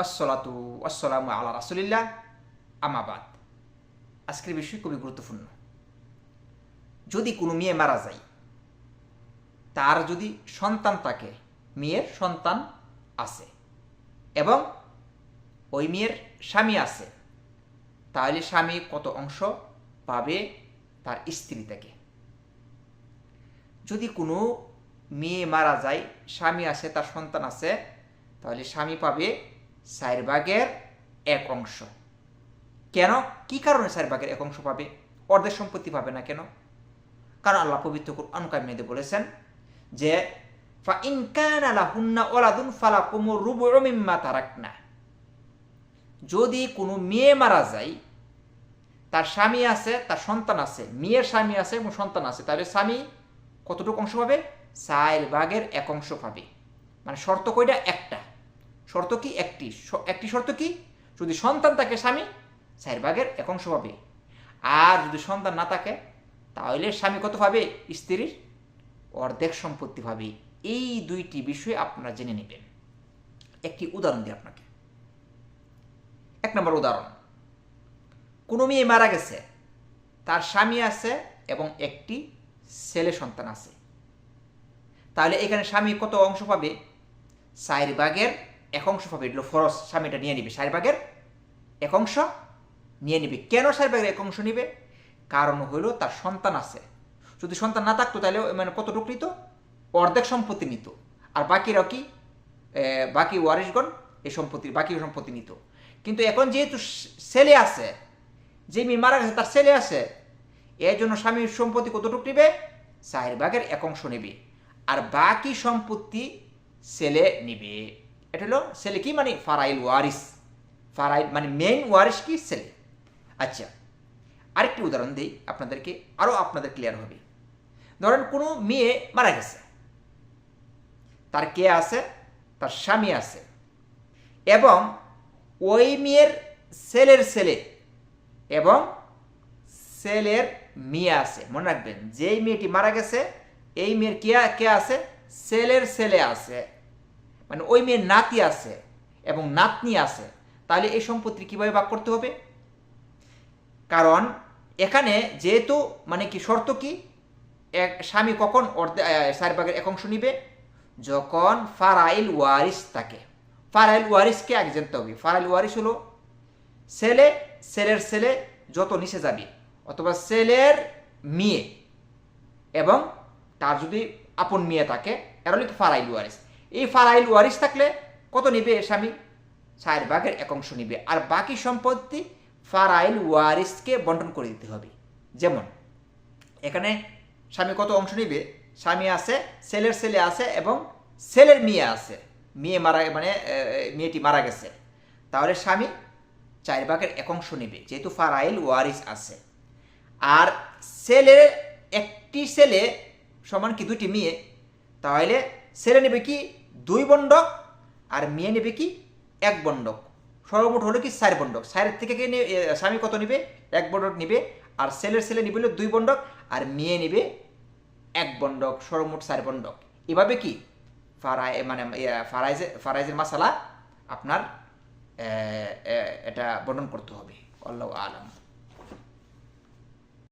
আসসালাতু আসসালামু আলা রাসূলিল্লাহ আম্মা বাদ। আজকের বিষয় খুবই গুরুত্বপূর্ণ। যদি কোনো মেয়ে মারা যায়, তার যদি সন্তান থাকে, মেয়ের সন্তান আছে এবং ওই মেয়ের স্বামী আছে, তাহলে স্বামী কত অংশ পাবে তার স্ত্রী থেকে? যদি কোনো মেয়ে মারা যায়, স্বামী আছে, তার সন্তান আছে, তাহলে স্বামী পাবে 4/1 অংশ। কেন? কি কারণে 4/1 অংশ পাবে? অর্ধেক সম্পত্তি পাবে না কেন? কারণ আল্লাহ পবিত্র কুরআন কারিমে বলেছেন যে ফাইন কানা লাহুন্না ওয়ালাদুন ফালাকুমুর রুবু মিম্মা তারাকনা। যদি কোনো মেয়ে মারা যায়, তার স্বামী আছে, তার সন্তান আছে, মেয়ের স্বামী আছে এবং সন্তান আছে, তাহলে স্বামী কতটুকু অংশ পাবে? 4/1 অংশ পাবে। মানে শর্ত কয়টা? একটা শর্ত কি? একটি শর্ত কি? যদি সন্তান থাকে, স্বামী 4/1 অংশ পাবে। আর যদি সন্তান না থাকে, তাহলে স্বামী কত পাবে? স্ত্রীর অর্ধেক সম্পত্তি পাবে। এই দুইটি বিষয় আপনারা জেনে নেবেন। একটি উদাহরণ দিই আপনাকে। 1 নম্বর উদাহরণ, কোনো মেয়ে মারা গেছে, তার স্বামী আছে এবং একটি ছেলে সন্তান আছে। তাহলে এখানে স্বামী কত অংশ পাবে? 4/1 অংশ পাবে। এগুলো ফরজ, স্বামীটা নিয়ে নিবে 4/1 অংশ নিয়ে নিবে। কেন 4/1 অংশ নিবে? কারণ হলো তার সন্তান আছে। যদি সন্তান না থাকতো তাহলে মানে কতটুকু নিত? অর্ধেক সম্পত্তি নিত। আর বাকিরা কি? বাকি ওয়ারিশগণ এই বাকি সম্পত্তি নিত। কিন্তু এখন যেহেতু ছেলে আছে, যে মেয়ে মারা গেছে তার ছেলে আছে, এর জন্য স্বামীর সম্পত্তি কতটুকু নিবে? 4/1 অংশ নেবে। আর বাকি সম্পত্তি ছেলে নিবে। এটা হলো ছেলে কি মানে ফারাইল ওয়ারিস। ফারাইল মানে মেইন ওয়ারিস কি? ছেলে। আচ্ছা, আরেকটি উদাহরণ দিই আপনাদেরকে, আরও আপনাদের ক্লিয়ার হবে। ধরেন কোনো মেয়ে মারা গেছে, তার কে আছে? তার স্বামী আছে এবং ওই মেয়ের ছেলের ছেলে এবং ছেলের মেয়ে আছে। মনে রাখবেন, যেই মেয়েটি মারা গেছে এই মেয়ের কে আছে? ছেলের ছেলে আছে, মানে ওই মেয়ের নাতি আছে এবং নাতনি আছে। তাহলে এই সম্পত্তি কিভাবে ভাগ করতে হবে? কারণ এখানে যেহেতু মানে কি শর্ত কি? স্বামী কখন 4/1 অংশ নিবে? যখন ফারাইল ওয়ারিস থাকে। ফারাইল ওয়ারিসকে আগে জানতে হবে। ফারাইল ওয়ারিস হলো ছেলে, ছেলের ছেলে যত নিচে যাবে, অথবা ছেলের মেয়ে এবং তার যদি আপন মেয়ে থাকে, এরা হলো ফারাইল ওয়ারিস। এই ফারাইল ওয়ারিস থাকলে কত নিবে স্বামী? 4/1 অংশ নিবে। আর বাকি সম্পত্তি ফারাইল ওয়ারিসকে বন্টন করে দিতে হবে। যেমন এখানে স্বামী কত অংশ নিবে? স্বামী আছে, ছেলের ছেলে আছে এবং ছেলের মেয়ে আছে। মেয়ে মারা মানে মেয়েটি মারা গেছে, তাহলে স্বামী 4/1 অংশ নিবে যেহেতু ফারাইল ওয়ারিস আছে। আর ছেলের একটি ছেলে সমান কি দুটি মেয়ে, তাহলে ছেলে নেবে কি 2 বন্ডক আর মেয়ে নেবে কি 1 বন্ডক। সর্বমোট হলো কি 4 বন্ডক। 4 থেকে স্বামী কত নিবে? 1 বন্ডক নিবে। আর ছেলের ছেলে নিবে 2 বন্ডক আর মেয়ে নিবে 1 বন্ডক। সর্বমোট 4 বন্ডক। এভাবে কি ফারাইজের মাসালা আপনার এটা বর্ণন করতে হবে। আল্লাহু আলাম।